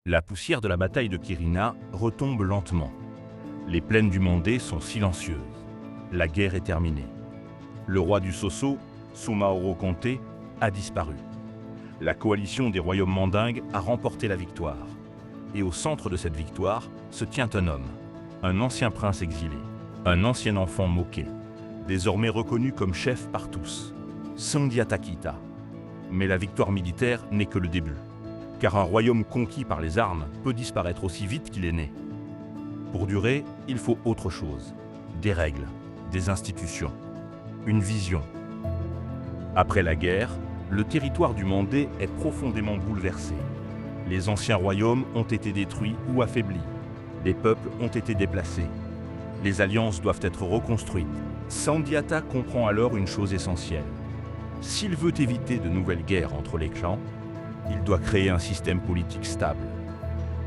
La poussière de la bataille de Quirina retombe lentement. Les plaines du Mandé sont silencieuses. La guerre est terminée. Le roi du Soso, Soumaoro Conté, a disparu. La coalition des royaumes mandingues a remporté la victoire. Et au centre de cette victoire se tient un ancien prince exilé, un ancien enfant moqué, désormais reconnu comme chef par tous, Sundiata Keita. Mais la victoire militaire n'est que le début, car un royaume conquis par les armes peut disparaître aussi vite qu'il est né. Pour durer, il faut autre chose, des règles, des institutions, une vision. Après la guerre, le territoire du Mandé est profondément bouleversé. Les anciens royaumes ont été détruits ou affaiblis. Les peuples ont été déplacés. Les alliances doivent être reconstruites. Sundiata comprend alors une chose essentielle. S'il veut éviter de nouvelles guerres entre les clans, il doit créer un système politique stable.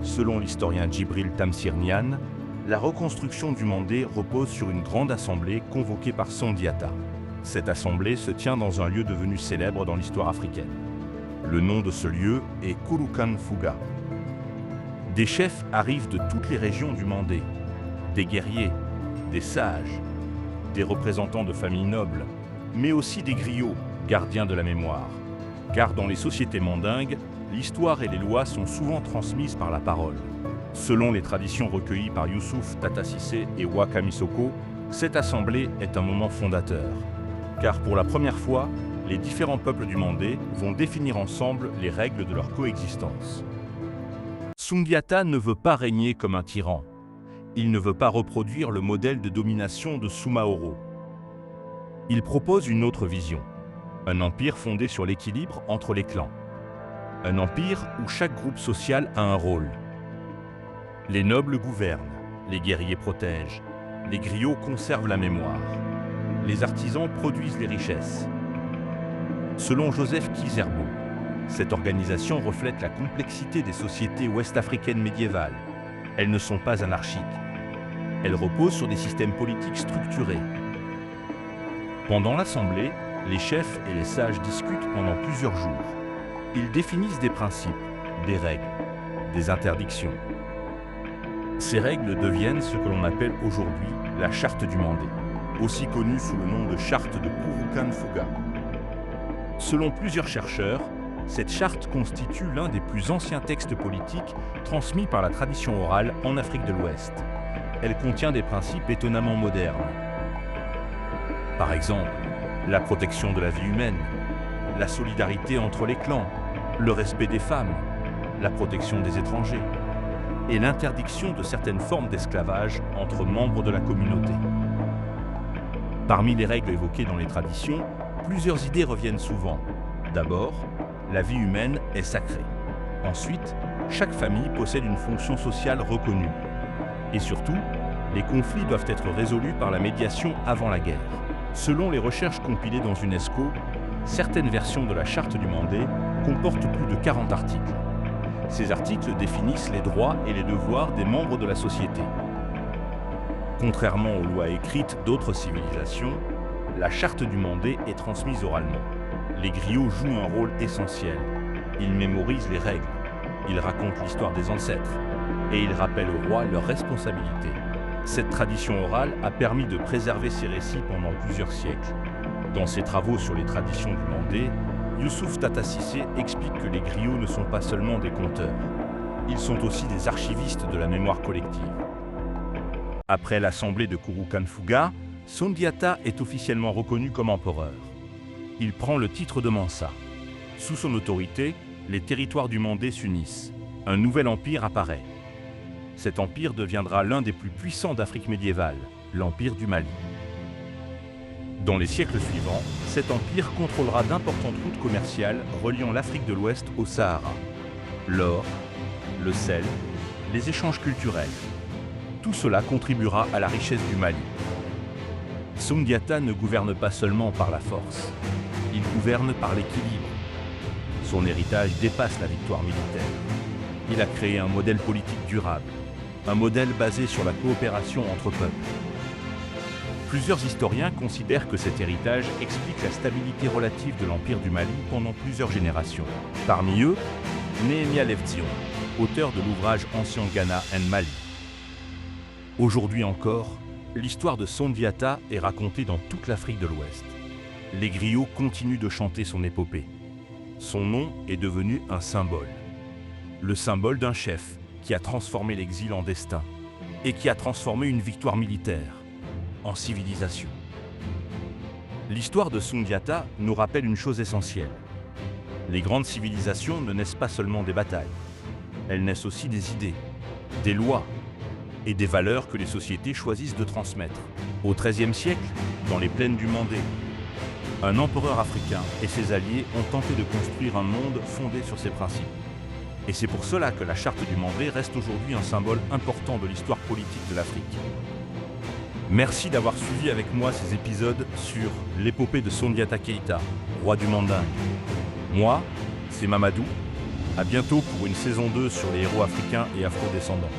Selon l'historien Djibril Tamsir Niane, la reconstruction du Mandé repose sur une grande assemblée convoquée par Sundiata. Cette assemblée se tient dans un lieu devenu célèbre dans l'histoire africaine. Le nom de ce lieu est Kurukan Fuga. Des chefs arrivent de toutes les régions du Mandé, des guerriers, des sages, des représentants de familles nobles, mais aussi des griots, gardiens de la mémoire. Car dans les sociétés mandingues, l'histoire et les lois sont souvent transmises par la parole. Selon les traditions recueillies par Youssouf Tata Cissé et Waka Misoko, cette assemblée est un moment fondateur. Car pour la première fois, les différents peuples du Mandé vont définir ensemble les règles de leur coexistence. Sundiata ne veut pas régner comme un tyran. Il ne veut pas reproduire le modèle de domination de Soumaoro. Il propose une autre vision, un empire fondé sur l'équilibre entre les clans. Un empire où chaque groupe social a un rôle. Les nobles gouvernent, les guerriers protègent, les griots conservent la mémoire, les artisans produisent les richesses. Selon Joseph Kizerbo, cette organisation reflète la complexité des sociétés ouest-africaines médiévales. Elles ne sont pas anarchiques. Elles reposent sur des systèmes politiques structurés. Pendant l'assemblée, les chefs et les sages discutent pendant plusieurs jours. Ils définissent des principes, des règles, des interdictions. Ces règles deviennent ce que l'on appelle aujourd'hui la charte du Mandé, aussi connue sous le nom de charte de Kurukan Fuga. Selon plusieurs chercheurs, cette charte constitue l'un des plus anciens textes politiques transmis par la tradition orale en Afrique de l'Ouest. Elle contient des principes étonnamment modernes. Par exemple, la protection de la vie humaine, la solidarité entre les clans, le respect des femmes, la protection des étrangers et l'interdiction de certaines formes d'esclavage entre membres de la communauté. Parmi les règles évoquées dans les traditions, plusieurs idées reviennent souvent. D'abord, la vie humaine est sacrée. Ensuite, chaque famille possède une fonction sociale reconnue. Et surtout, les conflits doivent être résolus par la médiation avant la guerre. Selon les recherches compilées dans UNESCO, certaines versions de la Charte du Mandé comportent plus de 40 articles. Ces articles définissent les droits et les devoirs des membres de la société. Contrairement aux lois écrites d'autres civilisations, la Charte du Mandé est transmise oralement. Les griots jouent un rôle essentiel. Ils mémorisent les règles, ils racontent l'histoire des ancêtres et ils rappellent aux rois leurs responsabilités. Cette tradition orale a permis de préserver ces récits pendant plusieurs siècles. Dans ses travaux sur les traditions du Mandé, Youssouf Tata Cissé explique que les griots ne sont pas seulement des conteurs, ils sont aussi des archivistes de la mémoire collective. Après l'assemblée de Kurukan Fuga, Sundiata est officiellement reconnu comme empereur. Il prend le titre de Mansa. Sous son autorité, les territoires du Mandé s'unissent. Un nouvel empire apparaît. Cet empire deviendra l'un des plus puissants d'Afrique médiévale, l'empire du Mali. Dans les siècles suivants, cet empire contrôlera d'importantes routes commerciales reliant l'Afrique de l'Ouest au Sahara. L'or, le sel, les échanges culturels. Tout cela contribuera à la richesse du Mali. Sundiata ne gouverne pas seulement par la force, il gouverne par l'équilibre. Son héritage dépasse la victoire militaire. Il a créé un modèle politique durable, un modèle basé sur la coopération entre peuples. Plusieurs historiens considèrent que cet héritage explique la stabilité relative de l'Empire du Mali pendant plusieurs générations. Parmi eux, Nehemia Leftion, auteur de l'ouvrage Ancien Ghana and Mali. Aujourd'hui encore, l'histoire de Sundiata est racontée dans toute l'Afrique de l'Ouest. Les griots continuent de chanter son épopée. Son nom est devenu un symbole. Le symbole d'un chef qui a transformé l'exil en destin et qui a transformé une victoire militaire en civilisation. L'histoire de Sundiata nous rappelle une chose essentielle. Les grandes civilisations ne naissent pas seulement des batailles. Elles naissent aussi des idées, des lois et des valeurs que les sociétés choisissent de transmettre. Au XIIIe siècle, dans les plaines du Mandé, un empereur africain et ses alliés ont tenté de construire un monde fondé sur ces principes. Et c'est pour cela que la charte du Mandé reste aujourd'hui un symbole important de l'histoire politique de l'Afrique. Merci d'avoir suivi avec moi ces épisodes sur l'épopée de Sundiata Keita, roi du Mandingue. Moi, c'est Mamadou. À bientôt pour une saison 2 sur les héros africains et afro-descendants.